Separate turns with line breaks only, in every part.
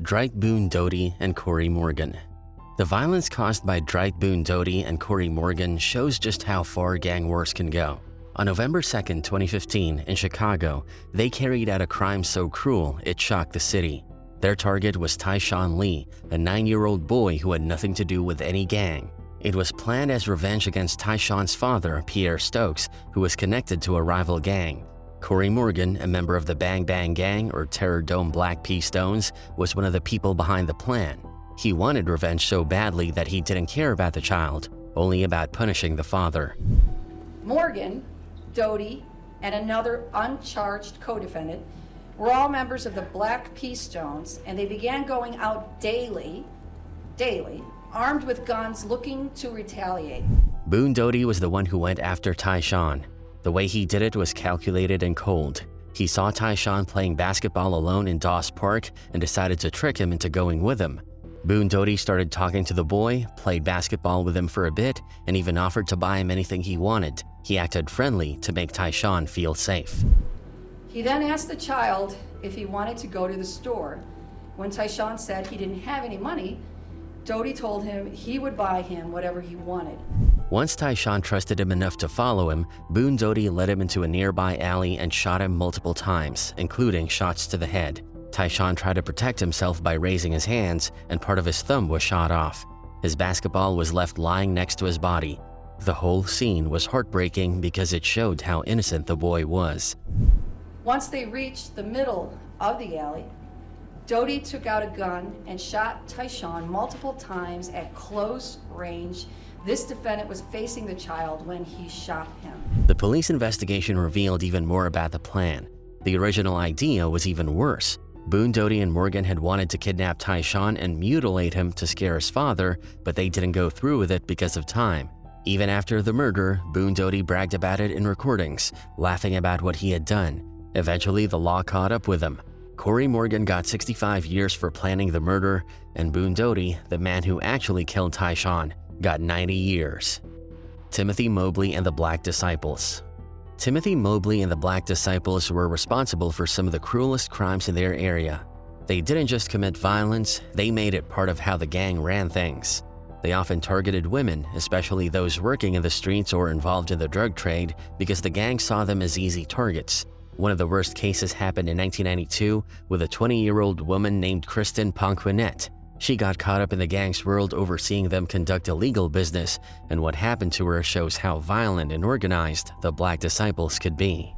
Dwright Boone-Doty and Kody Morgan. The violence caused by Dwright Boone-Doty and Kody Morgan shows just how far gang wars can go. On November 2, 2015, in Chicago, they carried out a crime so cruel it shocked the city. Their target was Tyshawn Lee, a 9-year-old boy who had nothing to do with any gang. It was planned as revenge against Tyshawn's father, Pierre Stokes, who was connected to a rival gang. Kody Morgan, a member of the Bang Bang Gang or Terror Dome Black P. Stones, was one of the people behind the plan. He wanted revenge so badly that he didn't care about the child, only about punishing the father.
Morgan, Doty, and another uncharged co-defendant were all members of the Black P. Stones, and they began going out daily, armed with guns looking to retaliate.
Boone-Doty was the one who went after Tyshawn. The way he did it was calculated and cold. He saw Tyshawn playing basketball alone in Doss Park and decided to trick him into going with him. Boone-Doty started talking to the boy, played basketball with him for a bit, and even offered to buy him anything he wanted. He acted friendly to make Tyshawn feel safe.
He then asked the child if he wanted to go to the store. When Tyshawn said he didn't have any money, Doty told him he would buy him whatever he wanted.
Once Tyshawn trusted him enough to follow him, Boone-Doty led him into a nearby alley and shot him multiple times, including shots to the head. Tyshawn tried to protect himself by raising his hands, and part of his thumb was shot off. His basketball was left lying next to his body. The whole scene was heartbreaking because it showed how innocent the boy was.
Once they reached the middle of the alley, Doty took out a gun and shot Tyshawn multiple times at close range. This defendant was facing the child when he shot him.
The police investigation revealed even more about the plan. The original idea was even worse. Boone-Doty and Morgan had wanted to kidnap Tyshawn and mutilate him to scare his father, but they didn't go through with it because of time. Even after the murder, Boone-Doty bragged about it in recordings, laughing about what he had done. Eventually, the law caught up with him. Kody Morgan got 65 years for planning the murder, and Boone-Doty, the man who actually killed Tyshawn, got 90 years. Timothy Mobley and the Black Disciples. Timothy Mobley and the Black Disciples were responsible for some of the cruelest crimes in their area. They didn't just commit violence, they made it part of how the gang ran things. They often targeted women, especially those working in the streets or involved in the drug trade, because the gang saw them as easy targets. One of the worst cases happened in 1992 with a 20-year-old woman named Kristen Ponquinette. She got caught up in the gang's world overseeing them conduct illegal business, and what happened to her shows how violent and organized the Black Disciples could be.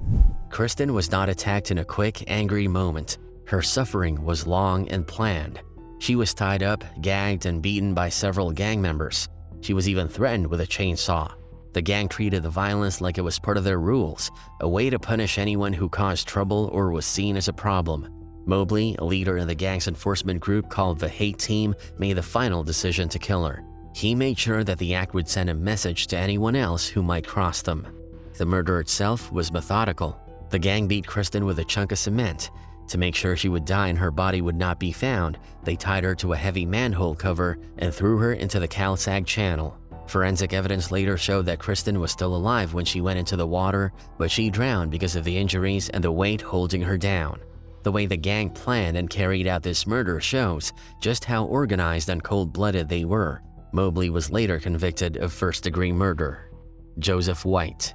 Kristen was not attacked in a quick, angry moment. Her suffering was long and planned. She was tied up, gagged, and beaten by several gang members. She was even threatened with a chainsaw. The gang treated the violence like it was part of their rules, a way to punish anyone who caused trouble or was seen as a problem. Mobley, a leader in the gang's enforcement group called the Hate Team, made the final decision to kill her. He made sure that the act would send a message to anyone else who might cross them. The murder itself was methodical. The gang beat Kristen with a chunk of cement. To make sure she would die and her body would not be found, they tied her to a heavy manhole cover and threw her into the Calsag Channel. Forensic evidence later showed that Kristen was still alive when she went into the water, but she drowned because of the injuries and the weight holding her down. The way the gang planned and carried out this murder shows just how organized and cold-blooded they were. Mobley was later convicted of first-degree murder. Joseph White.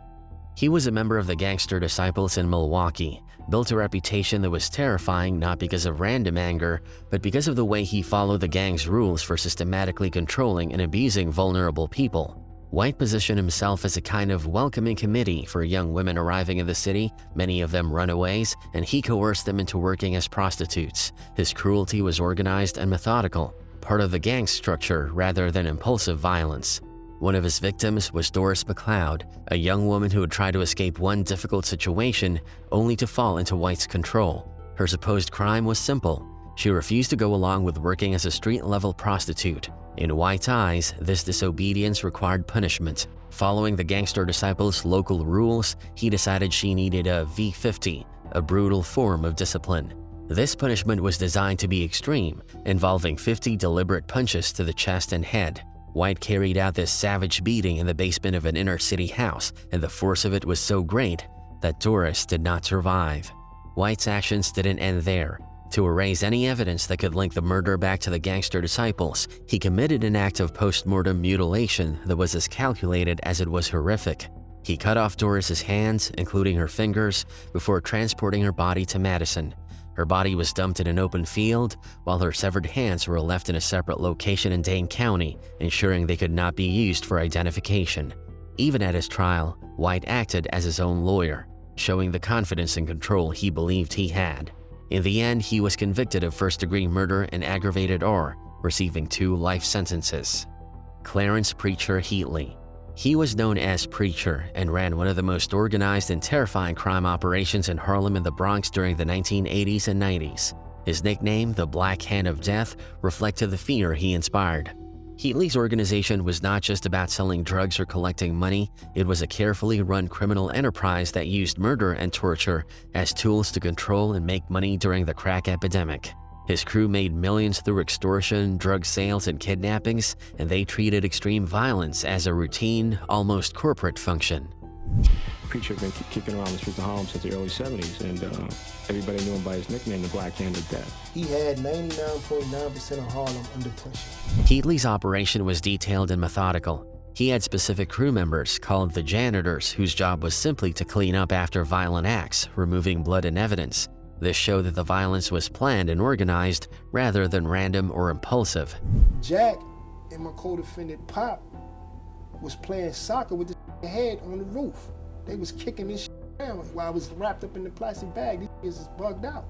He was a member of the Gangster Disciples in Milwaukee, built a reputation that was terrifying not because of random anger, but because of the way he followed the gang's rules for systematically controlling and abusing vulnerable people. White positioned himself as a kind of welcoming committee for young women arriving in the city, many of them runaways, and he coerced them into working as prostitutes. His cruelty was organized and methodical, part of the gang's structure rather than impulsive violence. One of his victims was Doris McLeod, a young woman who had tried to escape one difficult situation only to fall into White's control. Her supposed crime was simple. She refused to go along with working as a street-level prostitute. In White's eyes, this disobedience required punishment. Following the Gangster Disciples' local rules, he decided she needed a V50, a brutal form of discipline. This punishment was designed to be extreme, involving 50 deliberate punches to the chest and head. White carried out this savage beating in the basement of an inner-city house, and the force of it was so great that Doris did not survive. White's actions didn't end there. To erase any evidence that could link the murder back to the gangster disciples, he committed an act of post-mortem mutilation that was as calculated as it was horrific. He cut off Doris's hands, including her fingers, before transporting her body to Madison. Her body was dumped in an open field, while her severed hands were left in a separate location in Dane County, ensuring they could not be used for identification. Even at his trial, White acted as his own lawyer, showing the confidence and control he believed he had. In the end, he was convicted of first-degree murder and aggravated R, receiving 2 life sentences. Clarence Preacher Heatley. He was known as Preacher and ran one of the most organized and terrifying crime operations in Harlem and the Bronx during the 1980s and 90s. His nickname, the Black Hand of Death, reflected the fear he inspired. Heatley's organization was not just about selling drugs or collecting money, it was a carefully run criminal enterprise that used murder and torture as tools to control and make money during the crack epidemic. His crew made millions through extortion, drug sales, and kidnappings, and they treated extreme violence as a routine, almost corporate function.
Preacher had been kicking around the streets of Harlem since the early 70s, and everybody knew him by his nickname, the Black Hand of Death.
He had 99.9% of Harlem under pressure.
Heatley's operation was detailed and methodical. He had specific crew members called the janitors, whose job was simply to clean up after violent acts, removing blood and evidence. This showed that the violence was planned and organized rather than random or impulsive.
Jack and my co-defendant Pop was playing soccer with the head on the roof. They was kicking this around while I was wrapped up in the plastic bag. These is bugged out.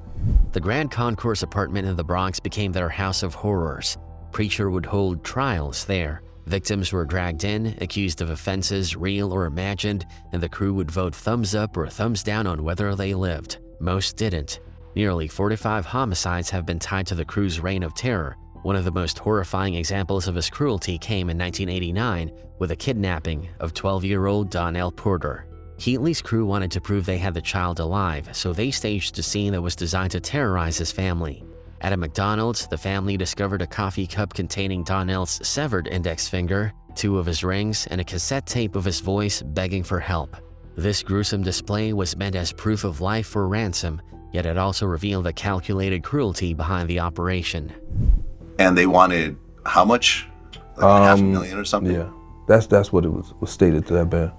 The Grand Concourse apartment in the Bronx became their house of horrors. Preacher would hold trials there. Victims were dragged in, accused of offenses, real or imagined, and the crew would vote thumbs up or thumbs down on whether they lived. Most didn't. Nearly 45 homicides have been tied to the crew's reign of terror. One of the most horrifying examples of his cruelty came in 1989 with a kidnapping of 12-year-old Donnell Porter. Heatley's crew wanted to prove they had the child alive, so they staged a scene that was designed to terrorize his family. At a McDonald's, the family discovered a coffee cup containing Donnell's severed index finger, 2 of his rings, and a cassette tape of his voice begging for help. This gruesome display was meant as proof of life for ransom, yet it also revealed the calculated cruelty behind the operation.
And they wanted how much? Like $500,000 or something?
Yeah, that's what it was stated to have been.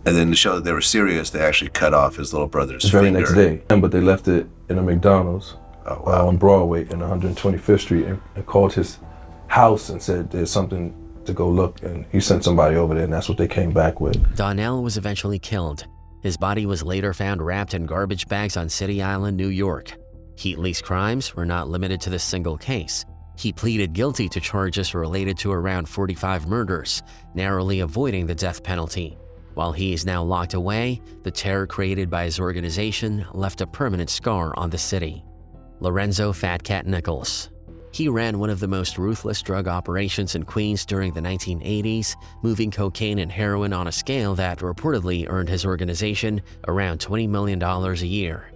And then to show that they were serious, they actually cut off his little brother's
The very
finger.
next day, but they left it in a McDonald's on Broadway in 125th Street and called his house and said there's something to go look, and he sent somebody over there, and that's what they came back with.
Donnell was eventually killed. His body was later found wrapped in garbage bags on City Island, New York. Heatley's crimes were not limited to this single case. He pleaded guilty to charges related to around 45 murders, narrowly avoiding the death penalty. While he is now locked away, the terror created by his organization left a permanent scar on the city. Lorenzo Fat Cat Nichols. He ran one of the most ruthless drug operations in Queens during the 1980s, moving cocaine and heroin on a scale that reportedly earned his organization around $20 million a year.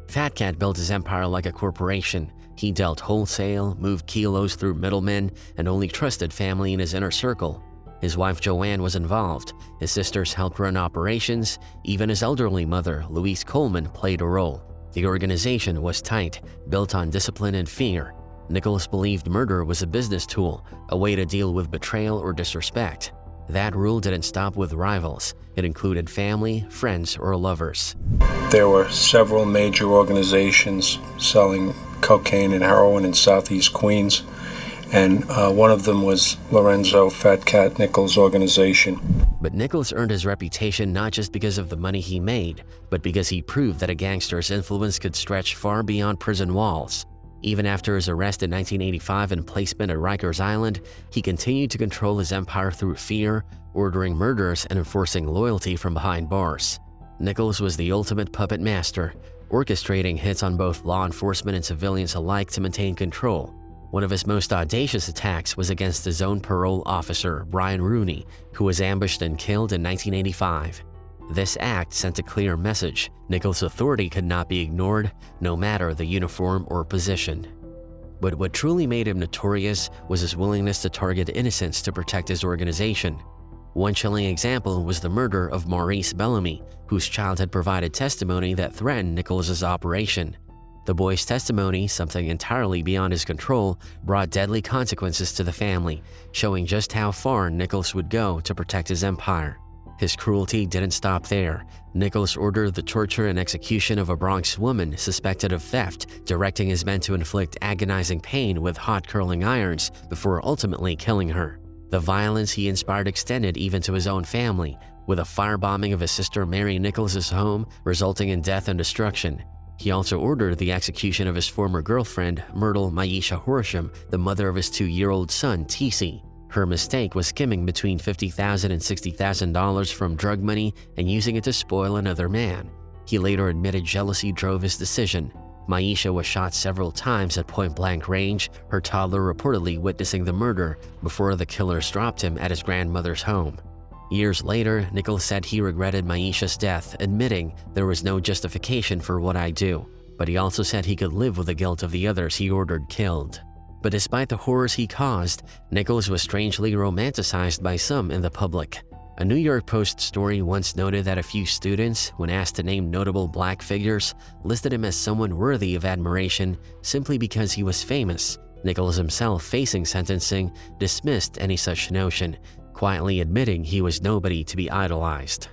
Fat Cat built his empire like a corporation. He dealt wholesale, moved kilos through middlemen, and only trusted family in his inner circle. His wife Joanne was involved. His sisters helped run operations. Even his elderly mother, Louise Coleman, played a role. The organization was tight, built on discipline and fear. Nichols believed murder was a business tool, a way to deal with betrayal or disrespect. That rule didn't stop with rivals. It included family, friends, or lovers.
There were several major organizations selling cocaine and heroin in Southeast Queens, and one of them was Lorenzo Fat Cat Nichols' organization.
But Nichols earned his reputation not just because of the money he made, but because he proved that a gangster's influence could stretch far beyond prison walls. Even after his arrest in 1985 and placement at Rikers Island, he continued to control his empire through fear, ordering murders and enforcing loyalty from behind bars. Nichols was the ultimate puppet master, orchestrating hits on both law enforcement and civilians alike to maintain control. One of his most audacious attacks was against his own parole officer, Brian Rooney, who was ambushed and killed in 1985. This act sent a clear message: Nichols' authority could not be ignored, no matter the uniform or position. But what truly made him notorious was his willingness to target innocents to protect his organization. One chilling example was the murder of Maurice Bellamy, whose child had provided testimony that threatened Nichols' operation. The boy's testimony, something entirely beyond his control, brought deadly consequences to the family, showing just how far Nichols would go to protect his empire. His cruelty didn't stop there. Nichols ordered the torture and execution of a Bronx woman suspected of theft, directing his men to inflict agonizing pain with hot curling irons before ultimately killing her. The violence he inspired extended even to his own family, with a firebombing of his sister Mary Nichols' home resulting in death and destruction. He also ordered the execution of his former girlfriend, Myrtle Maisha Horsham, the mother of his 2-year-old son, TC. Her mistake was skimming between $50,000 and $60,000 from drug money and using it to spoil another man. He later admitted jealousy drove his decision. Maisha was shot several times at point-blank range, her toddler reportedly witnessing the murder before the killers dropped him at his grandmother's home. Years later, Nichols said he regretted Maisha's death, admitting there was no justification for what I do. But he also said he could live with the guilt of the others he ordered killed. But despite the horrors he caused, Nichols was strangely romanticized by some in the public. A New York Post story once noted that a few students, when asked to name notable black figures, listed him as someone worthy of admiration simply because he was famous. Nichols himself, facing sentencing, dismissed any such notion, quietly admitting he was nobody to be idolized.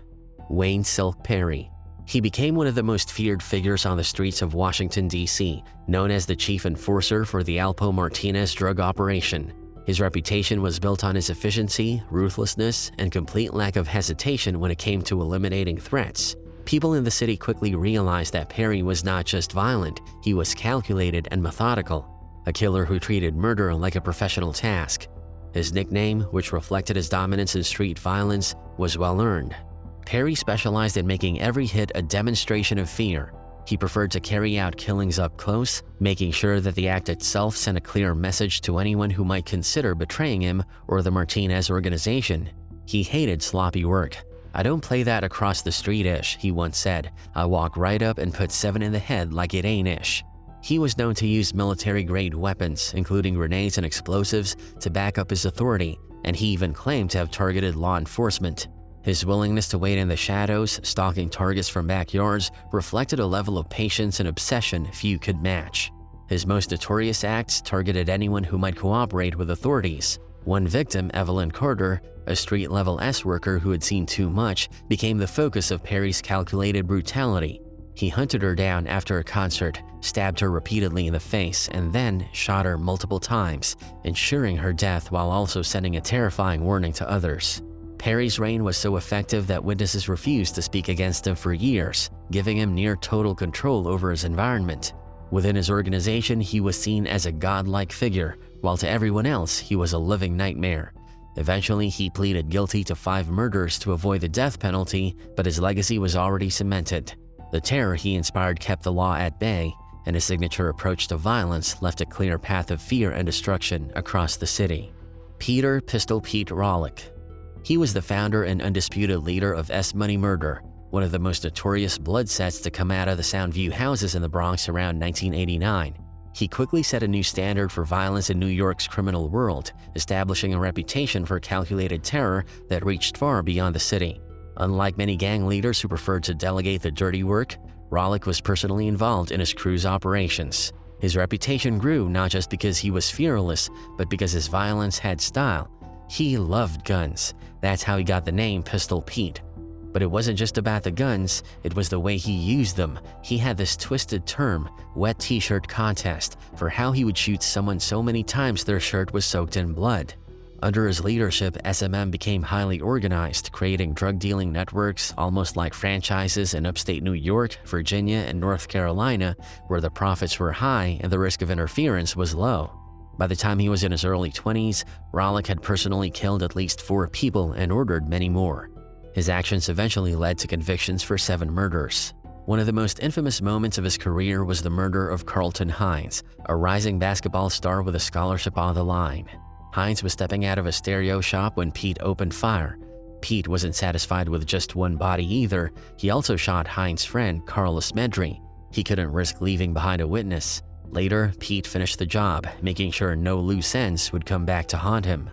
Wayne Silk Perry. He became one of the most feared figures on the streets of Washington, D.C., known as the chief enforcer for the Alpo Martinez drug operation. His reputation was built on his efficiency, ruthlessness, and complete lack of hesitation when it came to eliminating threats. People in the city quickly realized that Perry was not just violent, he was calculated and methodical, a killer who treated murder like a professional task. His nickname, which reflected his dominance in street violence, was well-earned. Perry specialized in making every hit a demonstration of fear. He preferred to carry out killings up close, making sure that the act itself sent a clear message to anyone who might consider betraying him or the Martinez organization. He hated sloppy work. "I don't play that across the street-ish," he once said. "I walk right up and put 7 in the head like it ain't-ish." He was known to use military-grade weapons, including grenades and explosives, to back up his authority, and he even claimed to have targeted law enforcement. His willingness to wait in the shadows, stalking targets from backyards, reflected a level of patience and obsession few could match. His most notorious acts targeted anyone who might cooperate with authorities. One victim, Evelyn Carter, a street-level S-worker who had seen too much, became the focus of Perry's calculated brutality. He hunted her down after a concert, stabbed her repeatedly in the face, and then shot her multiple times, ensuring her death while also sending a terrifying warning to others. Perry's reign was so effective that witnesses refused to speak against him for years, giving him near total control over his environment. Within his organization, he was seen as a godlike figure, while to everyone else, he was a living nightmare. Eventually, he pleaded guilty to 5 murders to avoid the death penalty, but his legacy was already cemented. The terror he inspired kept the law at bay, and his signature approach to violence left a clear path of fear and destruction across the city. Peter "Pistol Pete" Rollack. He was the founder and undisputed leader of S-Money murder, one of the most notorious blood sets to come out of the Soundview houses in the Bronx around 1989. He quickly set a new standard for violence in New York's criminal world, establishing a reputation for calculated terror that reached far beyond the city. Unlike many gang leaders who preferred to delegate the dirty work, Rollack was personally involved in his crew's operations. His reputation grew not just because he was fearless, but because his violence had style. He loved guns. That's how he got the name Pistol Pete. But it wasn't just about the guns, it was the way he used them. He had this twisted term, wet t-shirt contest, for how he would shoot someone so many times their shirt was soaked in blood. Under his leadership, SMM became highly organized, creating drug-dealing networks almost like franchises in upstate New York, Virginia, and North Carolina, where the profits were high and the risk of interference was low. By the time he was in his early 20s, Rollack had personally killed at least 4 people and ordered many more. His actions eventually led to convictions for 7 murders. One of the most infamous moments of his career was the murder of Carlton Hines, a rising basketball star with a scholarship on the line. Hines was stepping out of a stereo shop when Pete opened fire. Pete wasn't satisfied with just one body either. He also shot Hines' friend, Carlos Medri. He couldn't risk leaving behind a witness. Later, Pete finished the job, making sure no loose ends would come back to haunt him.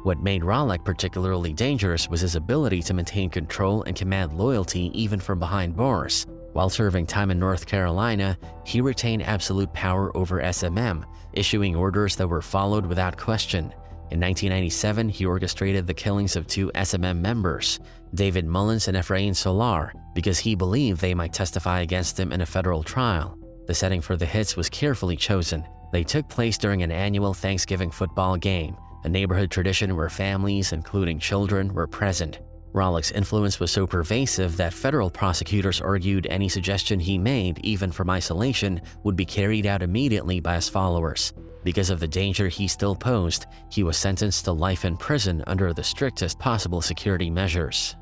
What made Rollack particularly dangerous was his ability to maintain control and command loyalty even from behind bars. While serving time in North Carolina, he retained absolute power over SMM, issuing orders that were followed without question. In 1997, he orchestrated the killings of 2 SMM members, David Mullins and Efrain Solar, because he believed they might testify against him in a federal trial. The setting for the hits was carefully chosen. They took place during an annual Thanksgiving football game, a neighborhood tradition where families, including children, were present. Rollack's influence was so pervasive that federal prosecutors argued any suggestion he made, even from isolation, would be carried out immediately by his followers. Because of the danger he still posed, he was sentenced to life in prison under the strictest possible security measures.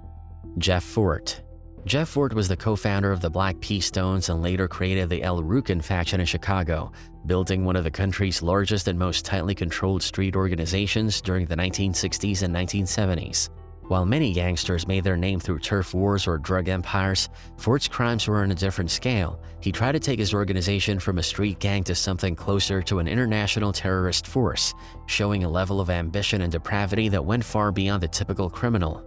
Jeff Fort. Jeff Fort was the co-founder of the Black P. Stones and later created the El Rucan faction in Chicago, building one of the country's largest and most tightly controlled street organizations during the 1960s and 1970s. While many gangsters made their name through turf wars or drug empires, Fort's crimes were on a different scale. He tried to take his organization from a street gang to something closer to an international terrorist force, showing a level of ambition and depravity that went far beyond the typical criminal.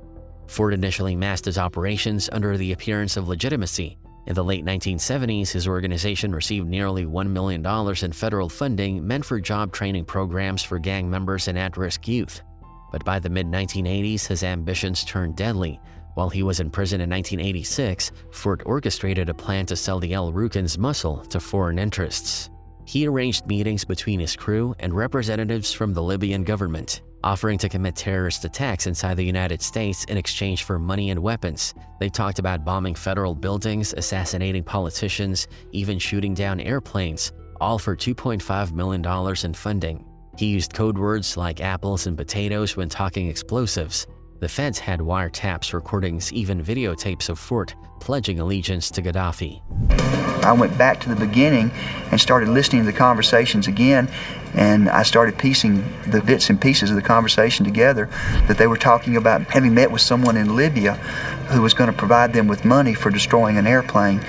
Fort initially masked his operations under the appearance of legitimacy. In the late 1970s, his organization received nearly $1 million in federal funding meant for job training programs for gang members and at-risk youth. But by the mid-1980s, his ambitions turned deadly. While he was in prison in 1986, Fort orchestrated a plan to sell the El Rucan's muscle to foreign interests. He arranged meetings between his crew and representatives from the Libyan government, offering to commit terrorist attacks inside the United States in exchange for money and weapons. They talked about bombing federal buildings, assassinating politicians, even shooting down airplanes, all for $2.5 million in funding. He used code words like apples and potatoes when talking explosives. The feds had wiretaps, recordings, even videotapes of Fort pledging allegiance to Gaddafi.
I went back to the beginning and started listening to the conversations again, and I started piecing the bits and pieces of the conversation together, that they were talking about having met with someone in Libya who was going to provide them with money for destroying an airplane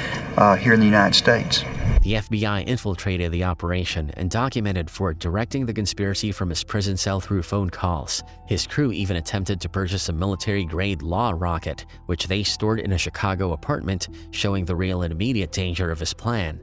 here in the United States.
The FBI infiltrated the operation and documented Fort directing the conspiracy from his prison cell through phone calls. His crew even attempted to purchase a military-grade law rocket, which they stored in a Chicago apartment, showing the real and immediate danger of his plan.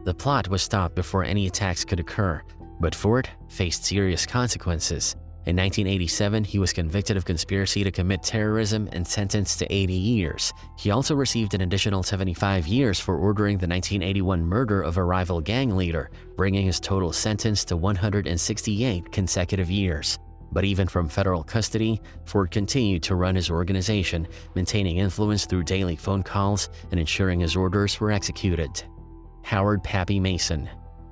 The plot was stopped before any attacks could occur, but Fort faced serious consequences. In 1987, he was convicted of conspiracy to commit terrorism and sentenced to 80 years. He also received an additional 75 years for ordering the 1981 murder of a rival gang leader, bringing his total sentence to 168 consecutive years. But even from federal custody, Fort continued to run his organization, maintaining influence through daily phone calls and ensuring his orders were executed. Howard Pappy Mason.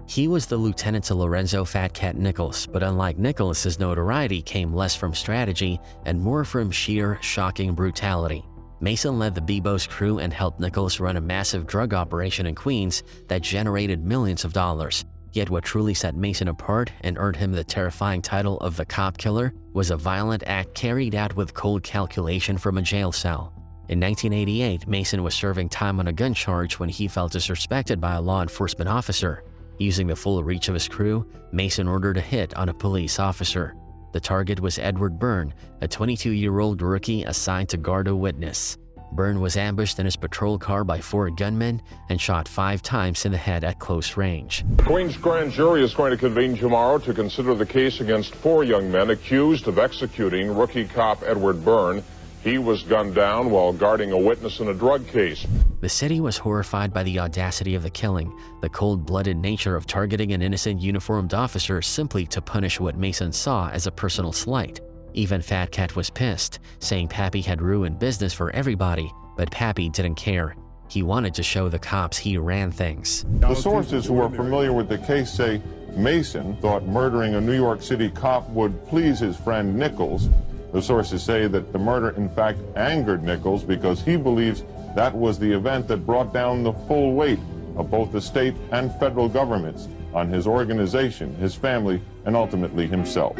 He was the lieutenant to Lorenzo Fat Cat Nichols, but unlike Nichols, his notoriety came less from strategy and more from sheer, shocking brutality. Mason led the Bebo's crew and helped Nichols run a massive drug operation in Queens that generated millions of dollars. Yet what truly set Mason apart and earned him the terrifying title of the Cop Killer was a violent act carried out with cold calculation from a jail cell. In 1988, Mason was serving time on a gun charge when he felt disrespected by a law enforcement officer. Using the full reach of his crew, Mason ordered a hit on a police officer. The target was Edward Byrne, a 22-year-old rookie assigned to guard a witness. Byrne was ambushed in his patrol car by 4 gunmen and shot 5 times in the head at close range.
The Queens grand jury is going to convene tomorrow to consider the case against 4 young men accused of executing rookie cop Edward Byrne. He was gunned down while guarding a witness in a drug case.
The city was horrified by the audacity of the killing, the cold-blooded nature of targeting an innocent uniformed officer simply to punish what Mason saw as a personal slight. Even Fat Cat was pissed, saying Pappy had ruined business for everybody, but Pappy didn't care. He wanted to show the cops he ran things.
The sources who are familiar with the case say Mason thought murdering a New York City cop would please his friend Nichols. The sources say that the murder, in fact, angered Nichols because he believes that was the event that brought down the full weight of both the state and federal governments on his organization, his family, and ultimately himself.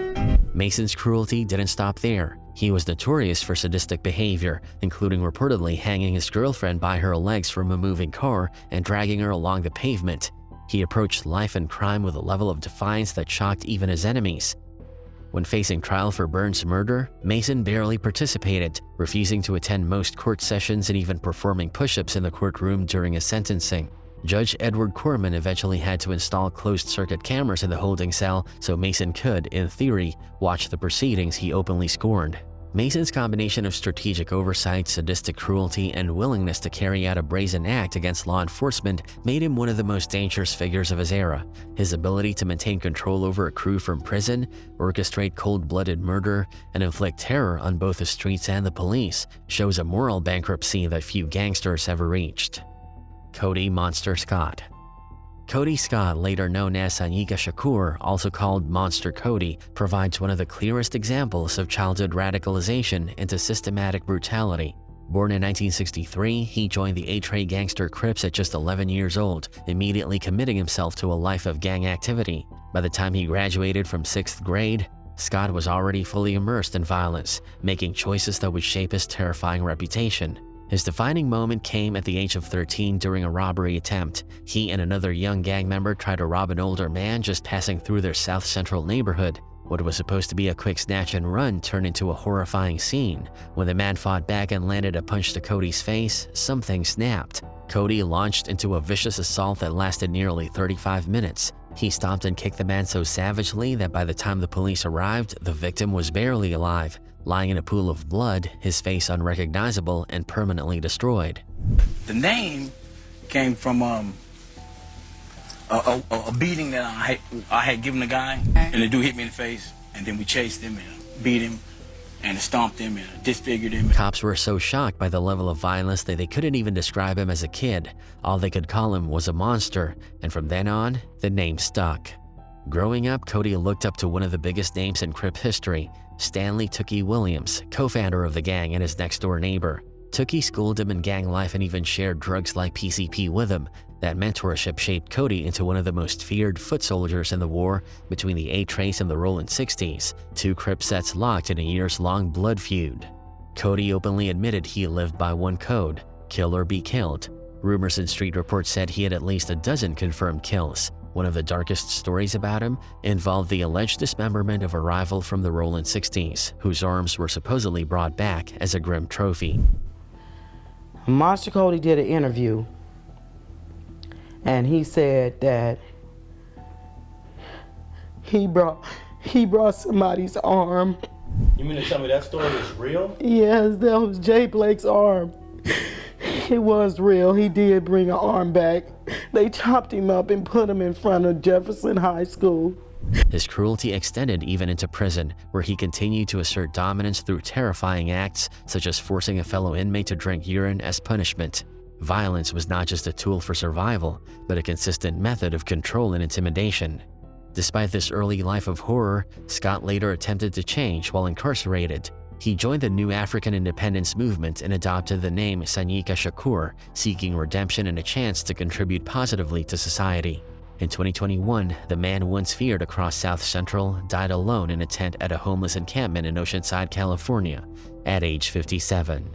Mason's cruelty didn't stop there. He was notorious for sadistic behavior, including reportedly hanging his girlfriend by her legs from a moving car and dragging her along the pavement. He approached life and crime with a level of defiance that shocked even his enemies. When facing trial for Burns' murder, Mason barely participated, refusing to attend most court sessions and even performing push-ups in the courtroom during his sentencing. Judge Edward Corman eventually had to install closed-circuit cameras in the holding cell so Mason could, in theory, watch the proceedings he openly scorned. Mason's combination of strategic oversight, sadistic cruelty, and willingness to carry out a brazen act against law enforcement made him one of the most dangerous figures of his era. His ability to maintain control over a crew from prison, orchestrate cold-blooded murder, and inflict terror on both the streets and the police shows a moral bankruptcy that few gangsters ever reached. Kody Monster Scott. Kody Scott, later known as Sanyika Shakur, also called Monster Kody, provides one of the clearest examples of childhood radicalization into systematic brutality. Born in 1963, he joined the A-Tray Gangster Crips at just 11 years old, immediately committing himself to a life of gang activity. By the time he graduated from 6th grade, Scott was already fully immersed in violence, making choices that would shape his terrifying reputation. His defining moment came at the age of 13 during a robbery attempt. He and another young gang member tried to rob an older man just passing through their South Central neighborhood. What was supposed to be a quick snatch and run turned into a horrifying scene. When the man fought back and landed a punch to Kody's face, something snapped. Kody launched into a vicious assault that lasted nearly 35 minutes. He stomped and kicked the man so savagely that by the time the police arrived, the victim was barely alive, lying in a pool of blood, his face unrecognizable and permanently destroyed.
The name came from a beating that I had given the guy, and the dude hit me in the face, and then we chased him and beat him and stomped him and disfigured him.
Cops were so shocked by the level of violence that they couldn't even describe him as a kid. All they could call him was a monster, and from then on, the name stuck. Growing up, Kody looked up to one of the biggest names in Crip history, Stanley Tookie Williams, co-founder of the gang and his next-door neighbor. Tookie schooled him in gang life and even shared drugs like PCP with him. That mentorship shaped Kody into one of the most feared foot soldiers in the war between the A-Trace and the Rollin' 60s, two Crip sets locked in a years-long blood feud. Kody openly admitted he lived by one code, kill or be killed. Rumors and street reports said he had at least a dozen confirmed kills. One of the darkest stories about him involved the alleged dismemberment of a rival from the Rollin' 60s, whose arms were supposedly brought back as a grim trophy.
Monster Kody did an interview, and he said that he brought somebody's arm.
You mean to tell me that story is real?
Yes, that was Jay Blake's arm. It was real. He did bring an arm back. They chopped him up and put him in front of Jefferson High School.
His cruelty extended even into prison, where he continued to assert dominance through terrifying acts such as forcing a fellow inmate to drink urine as punishment. Violence was not just a tool for survival, but a consistent method of control and intimidation. Despite this early life of horror, Scott later attempted to change while incarcerated. He joined the New African Independence movement and adopted the name Sanyika Shakur, seeking redemption and a chance to contribute positively to society. In 2021, the man once feared across South Central died alone in a tent at a homeless encampment in Oceanside, California, at age 57.